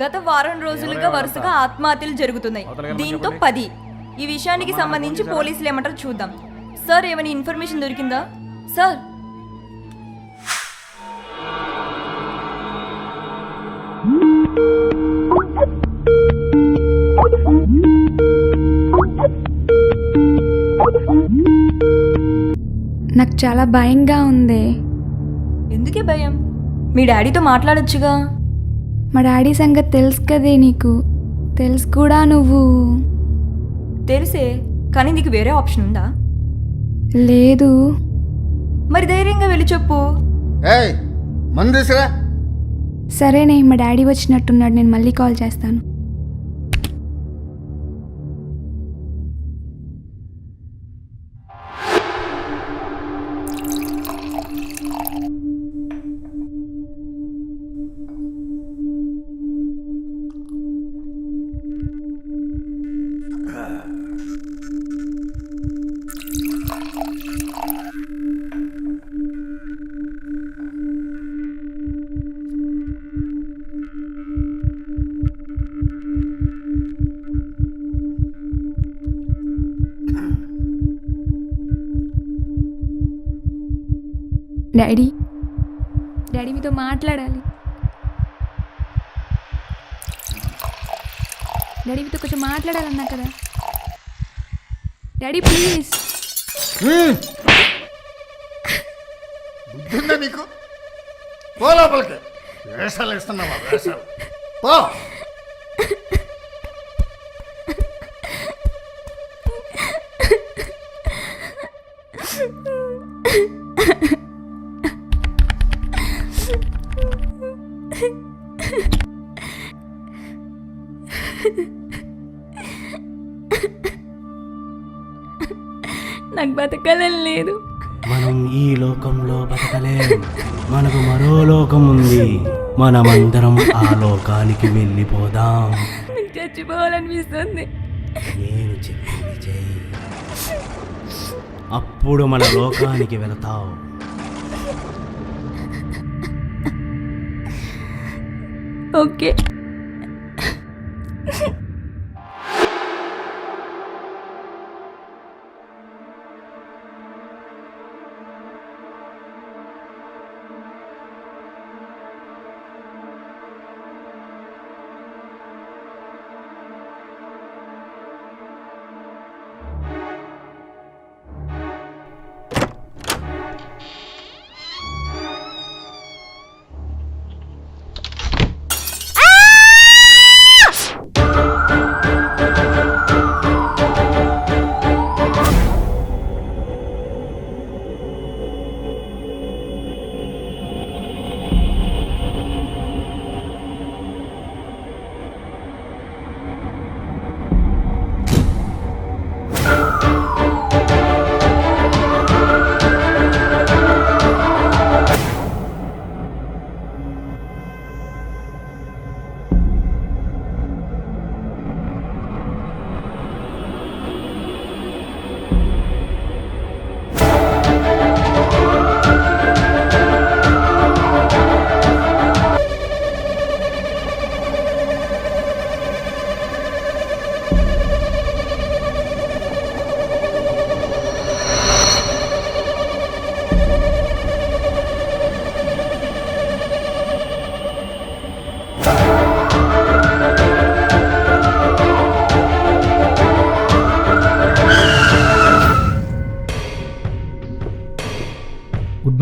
గత వారం రోజులుగా వరుసగా ఆత్మహత్యలు జరుగుతున్నాయి. దీంతో 10. ఈ విషయానికి సంబంధించి పోలీసులు ఏమంటారు చూద్దాం. సార్, ఏమైనా ఇన్ఫర్మేషన్ దొరికిందా సార్? నాకు చాలా భయంగా ఉంది. ఎందుకే భయం? మీ డాడీతో మాట్లాడొచ్చుగా. మా డాడీ సంగతి తెలుసు కదే నీకు. తెలుసు కూడా. నువ్వు తెలుసే, కానీ నీకు వేరే ఆప్షన్ ఉందా? లేదు. మరి ధైర్యంగా వెళ్ళి చెప్పు. సరేనే, మా డాడీ వచ్చినట్టున్నాడు. నేను మళ్ళీ కాల్ చేస్తాను. డాడీ, డాడీ మీతో మాట్లాడాలి. డాడీ మీతో కొంచెం మాట్లాడాలన్నా కదా. Daddy please. బుద్ధిందా నీకు? పో లోపలికి. వేషాలు ఇస్తున్నావా? వేషాలు పో. నాకు బతకాలని లేదు. మనం ఈ లోకంలో బతకలేం. మనకు మరో లోకం ఉంది. మనమందరం ఆ లోకానికి వెళ్ళిపోదాం. నాకు చచ్చిపోవాలనిపిస్తుంది. నేను చెప్పింది చెయ్యి, అప్పుడు మన లోకానికి వెళతావు. ఓకే.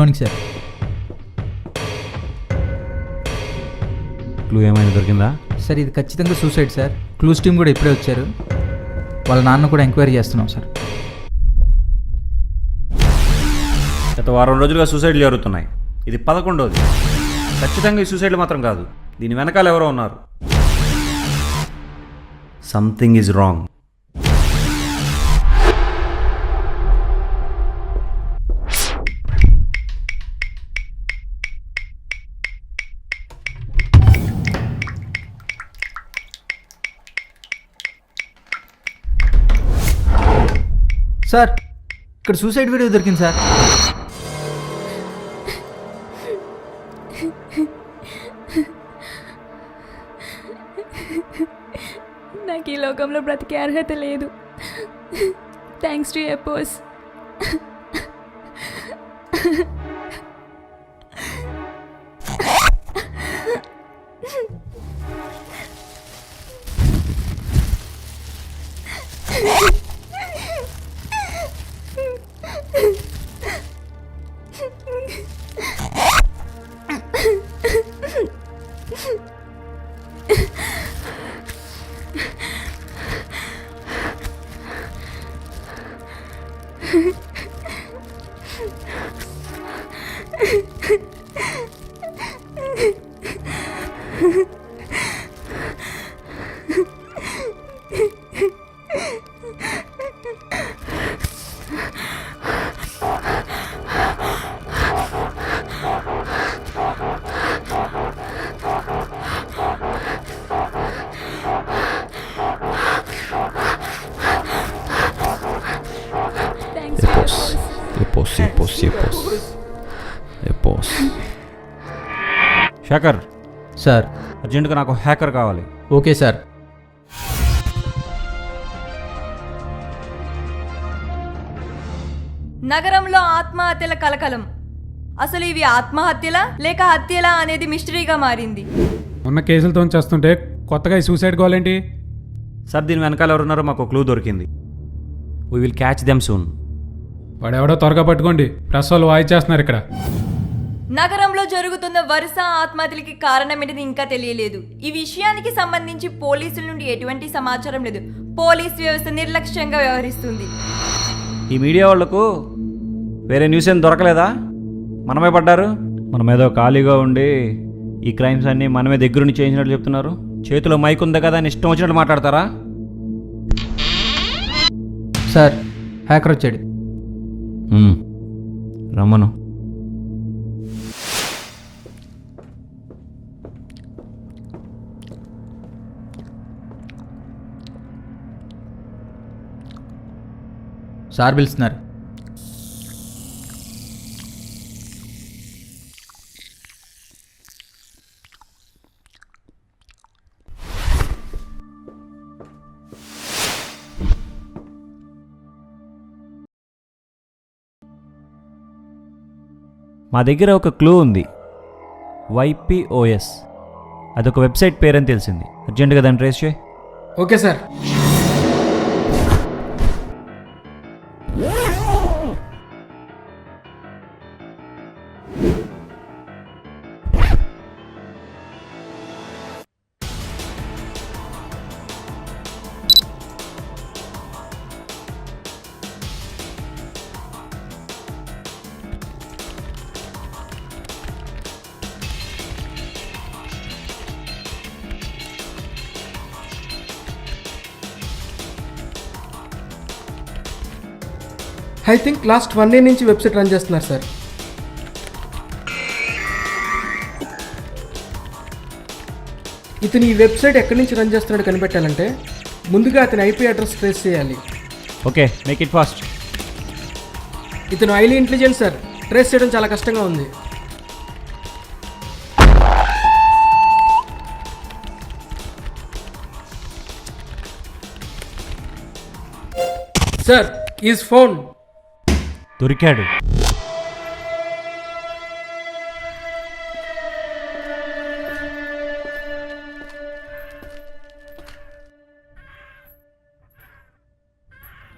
Morning sir. క్లూ ఏమైనా దొరికిందా? సార్ ఇది ఖచ్చితంగా సూసైడ్ సార్. క్లూస్ టీమ్ కూడా ఇప్పుడే వచ్చారు. వాళ్ళ నాన్న కూడా ఎంక్వైరీ చేస్తున్నాం సార్. గత వారం రోజులుగా సూసైడ్లు జరుగుతున్నాయి. ఇది 11వ. ఖచ్చితంగా ఈ సూసైడ్లు మాత్రం కాదు, దీని వెనకాల ఎవరో ఉన్నారు. Something is wrong. సార్ ఇక్కడ సూసైడ్ వీడియో దొరికింది సార్. నాకు ఈ లోకంలో బ్రతికే అర్హత లేదు. థ్యాంక్స్ టు ఎపోస్. శేఖర్ సార్. అర్జెంటుగా నాకు హ్యాకర్ కావాలి. Okay sir. నగరంలో ఆత్మహత్యల కలకలం. అసలు ఇవి ఆత్మహత్యలా లేక హత్యలా అనేది మిస్టరీగా మారింది. ఉన్న కేసులతో చేస్తుంటే కొత్తగా ఈ సూసైడ్ గోల్ ఏంటి? సార్ దీని వెనకాల ఎవరున్నారో మాకు క్లూ దొరికింది. We will catch them soon. వాడెవడో త్వరగా పట్టుకోండి, ప్రెస్ వాళ్ళు వాయిచేస్తున్నారు ఇక్కడ. నగరంలో జరుగుతున్న వరుస ఆత్మహత్యలకి కారణం ఏంటిది ఇంకా తెలియలేదు. ఈ విషయానికి సంబంధించి పోలీసుల నుండి ఎటువంటి సమాచారం లేదు. పోలీస్ వ్యవస్థ నిర్లక్ష్యంగా వ్యవహరిస్తుంది. ఈ మీడియా వాళ్లకు వేరే న్యూస్ ఏం దొరకలేదా? మనమే పడ్డారు. మనం ఏదో ఖాళీగా ఉండి ఈ క్రైమ్స్ అన్నీ మనమే దగ్గరుండి చేయించినట్లు చెప్తున్నారు. చేతిలో మైక్ ఉంది కదా అని ఇష్టం వచ్చినట్టు మాట్లాడతారా? సార్ హ్యాకర్ వచ్చాడు. రమ్మను. సార్ పిలుస్తున్నారు. మా దగ్గర ఒక క్లూ ఉంది. YPOS అదొక వెబ్సైట్ పేరని తెలిసింది. అర్జెంటుగా దాన్ని ట్రేస్ చేయి. Okay sir. I think last 1 year నుంచి వెబ్సైట్ రన్ చేస్తున్నారు సార్. ఇతను ఈ వెబ్సైట్ ఎక్కడి నుంచి రన్ చేస్తున్నాడు కనిపెట్టాలంటే ముందుగా అతని IP అడ్రస్ ట్రేస్ చేయాలి. Okay, make it fast. ఇతను హైలీ ఇంటెలిజెంట్ సార్. ట్రేస్ చేయడం చాలా కష్టంగా ఉంది. Sir is phone. దొరికాడు.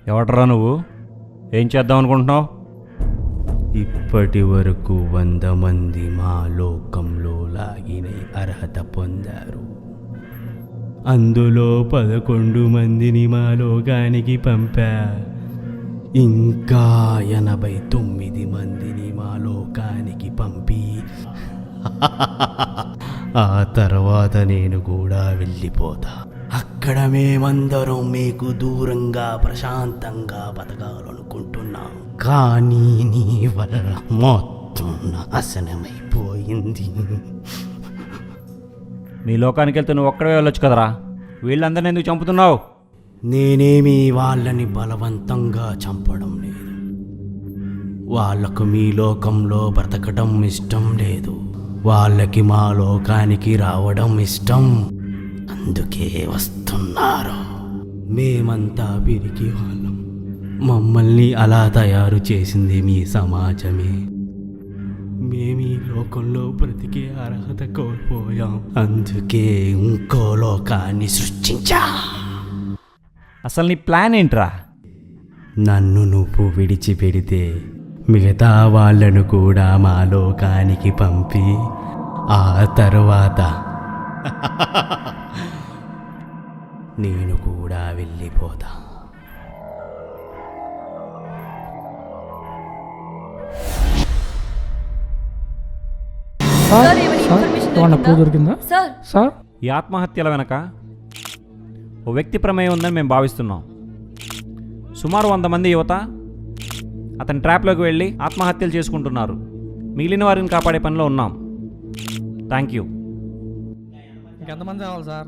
ఎవడరా నువ్వు? ఏం చేద్దాం అనుకుంటున్నావు? ఇప్పటి వరకు 100 మంది మా లోకంలో లాగిన అర్హత పొందారు. అందులో 11 మందిని మా లోకానికి పంపా. ఇంకా 89 మందిని మా లోకానికి పంపి ఆ తర్వాత నేను కూడా వెళ్ళిపోతా. అక్కడ మేమందరం మీకు దూరంగా ప్రశాంతంగా బతకాలనుకుంటున్నాం. కానీ నీ వల్ల మొత్తం నాశనమైపోయింది. మీ లోకానికి వెళ్తే నువ్వు ఒక్కడే వెళ్ళొచ్చు కదరా, వీళ్ళందరినీ ఎందుకు చంపుతున్నావు? నేనేమి వాళ్ళని బలవంతంగా చంపడం లేదు. వాళ్ళకు మీ లోకంలో బ్రతకడం ఇష్టం లేదు. వాళ్ళకి మా లోకానికి రావడం ఇష్టం, అందుకే వస్తున్నారు. మేమంతా పిరికి వాళ్ళం. మమ్మల్ని అలా తయారు చేసింది మీ సమాజమే. మేము ఈ లోకంలో బ్రతికే అర్హత కోల్పోయాం, అందుకే ఇంకో లోకాన్ని సృష్టించా. అసలు నీ ప్లాన్ ఏంట్రా? నన్ను నువ్వు విడిచిపెడితే మిగతా వాళ్ళను కూడా మా లోకానికి పంపి ఆ తరువాత నేను కూడా వెళ్ళిపోతా. సార్ ఏమైనా ఇన్ఫర్మేషన్ దొరికిందా? సార్ సార్ ఈ ఆత్మహత్యల వెనక ఓ వ్యక్తి ప్రమేయం ఉందని మేము భావిస్తున్నాం. సుమారు 100 మంది యువత అతని ట్రాప్లోకి వెళ్ళి ఆత్మహత్యలు చేసుకుంటున్నారు. మిగిలిన వారిని కాపాడే పనిలో ఉన్నాం. Thank you. ఇంకెంతమంది కావాలి సార్?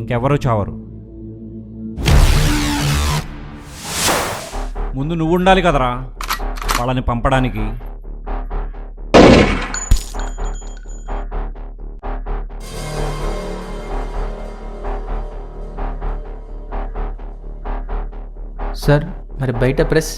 ఇంకెవరూ చావరు. ముందు నువ్వు ఉండాలి కదరా వాళ్ళని పంపడానికి. సార్ మరి బయట ప్రెస్